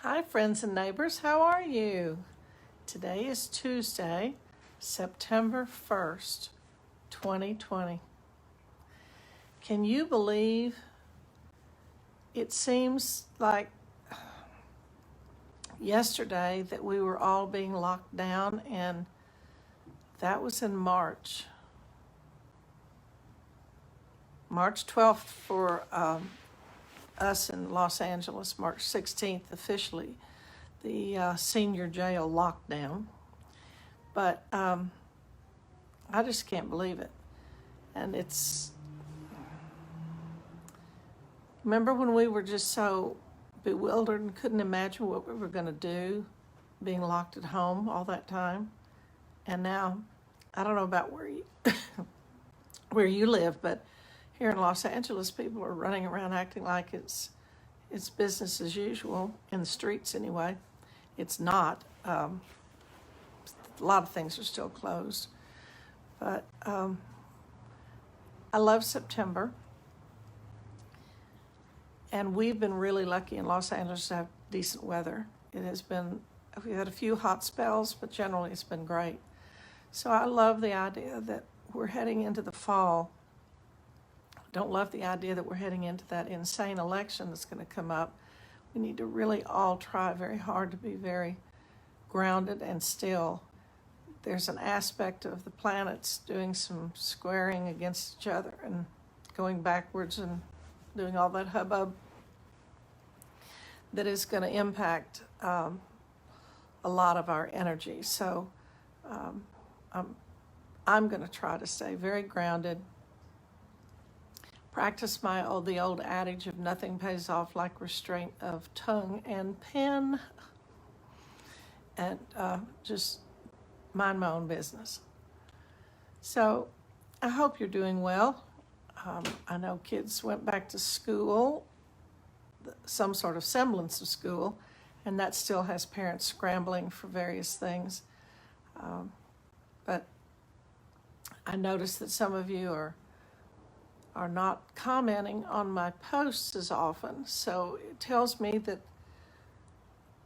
Hi, friends and neighbors. How are you? Today is Tuesday, September 1st, 2020. Can you believe it seems like yesterday that we were all being locked down, and that was in March. March 12th for us in Los Angeles, March 16th officially, the senior jail lockdown. But I just can't believe it. And remember when we were just so bewildered and couldn't imagine what we were going to do, being locked at home all that time? And now, I don't know about where you live, but here in Los Angeles, people are running around acting like it's business as usual, in the streets anyway. It's not. A lot of things are still closed. But I love September. And we've been really lucky in Los Angeles to have decent weather. We've had a few hot spells, but generally it's been great. So I love the idea that we're heading into the fall. Don't love the idea that we're heading into that insane election that's going to come up. We need to really all try very hard to be very grounded and still. There's an aspect of the planets doing some squaring against each other and going backwards and doing all that hubbub that is going to impact a lot of our energy. So I'm going to try to stay very grounded, practice the old adage of nothing pays off like restraint of tongue and pen, and just mind my own business. So I hope you're doing well. I know kids went back to school, some sort of semblance of school, and that still has parents scrambling for various things. But I noticed that some of you are not commenting on my posts as often, so it tells me that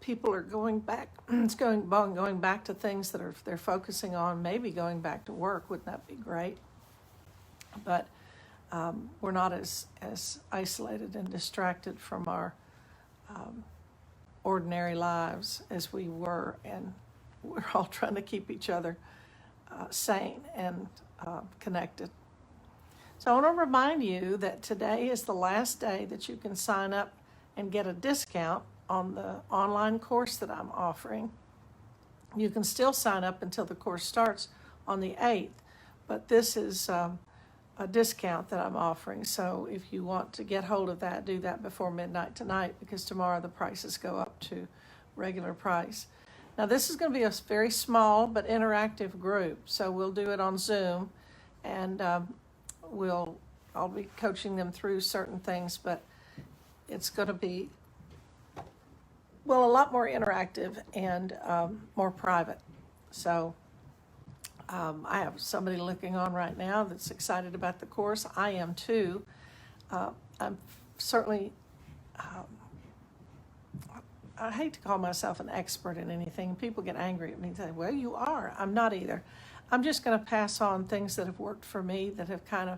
people are going back. It's going back to things that they're focusing on. Maybe going back to work. Wouldn't that be great? But we're not as isolated and distracted from our ordinary lives as we were, and we're all trying to keep each other sane and connected. So I want to remind you that today is the last day that you can sign up and get a discount on the online course that I'm offering. You can still sign up until the course starts on the 8th, but this is a discount that I'm offering. So if you want to get hold of that, do that before midnight tonight, because tomorrow the prices go up to regular price. Now this is going to be a very small but interactive group, so we'll do it on Zoom, and I'll be coaching them through certain things, but it's going to be, a lot more interactive and more private. So I have somebody looking on right now that's excited about the course. I am too. I'm certainly, I hate to call myself an expert in anything. People get angry at me and say, well, you are. I'm not either. I'm just going to pass on things that have worked for me, that have kind of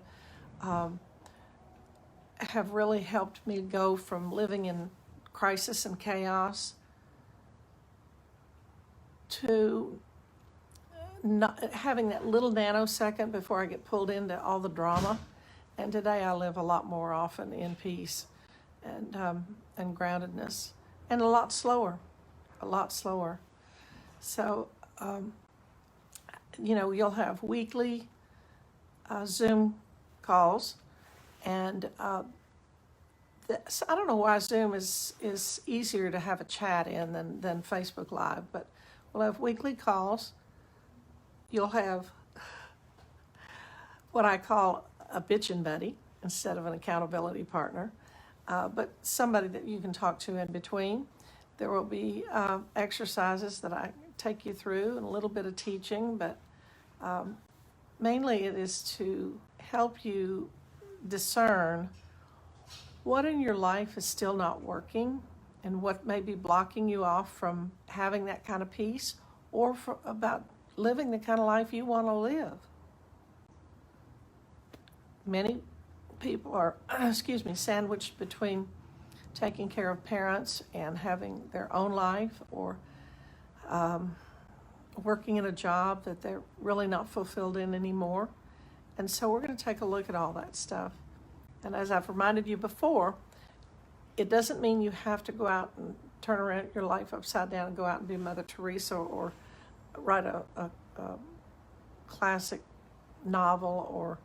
have really helped me go from living in crisis and chaos to not having that little nanosecond before I get pulled into all the drama. And today I live a lot more often in peace and groundedness, and a lot slower. So, you'll have weekly Zoom calls, and I don't know why Zoom is easier to have a chat in than Facebook Live, but we'll have weekly calls. You'll have what I call a bitchin' buddy instead of an accountability partner, but somebody that you can talk to in between. There will be exercises that I take you through and a little bit of teaching, but mainly it is to help you discern what in your life is still not working and what may be blocking you off from having that kind of peace, or about living the kind of life you want to live. Many people are, sandwiched between taking care of parents and having their own life, or working in a job that they're really not fulfilled in anymore. And so we're going to take a look at all that stuff. And as I've reminded you before, it doesn't mean you have to go out and turn around your life upside down and go out and be Mother Teresa, or write a classic novel, or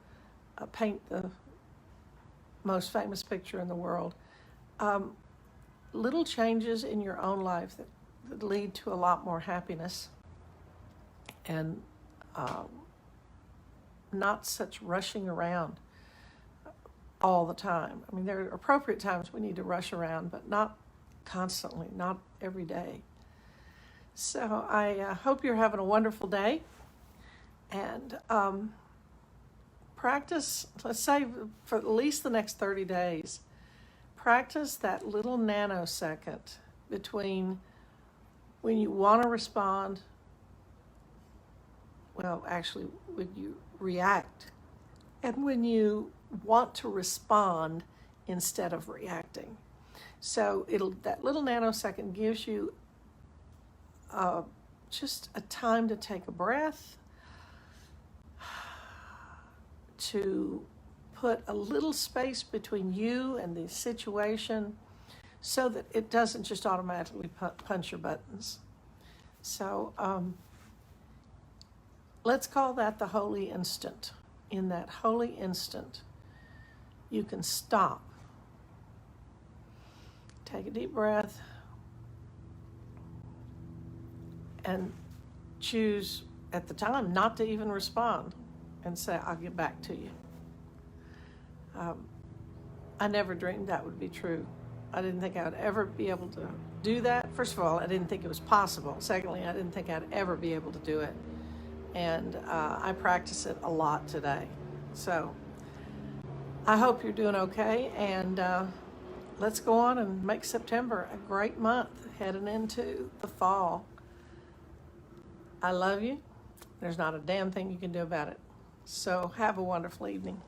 paint the most famous picture in the world. Little changes in your own life that lead to a lot more happiness, and not such rushing around all the time. I mean, there are appropriate times we need to rush around, but not constantly, not every day. So I hope you're having a wonderful day, and practice, let's say for at least the next 30 days, practice that little nanosecond between when you want to respond, well, actually, when you react, and when you want to respond instead of reacting. So that little nanosecond gives you just a time to take a breath, to put a little space between you and the situation, so that it doesn't just automatically punch your buttons. So let's call that the holy instant. In that holy instant, you can stop, take a deep breath, and choose at the time not to even respond, and say, I'll get back to you. I never dreamed that would be true. I didn't think I would ever be able to do that. First of all, I didn't think it was possible. Secondly, I didn't think I'd ever be able to do it. And I practice it a lot today. So I hope you're doing okay, and let's go on and make September a great month heading into the fall. I love you. There's not a damn thing you can do about it. So have a wonderful evening.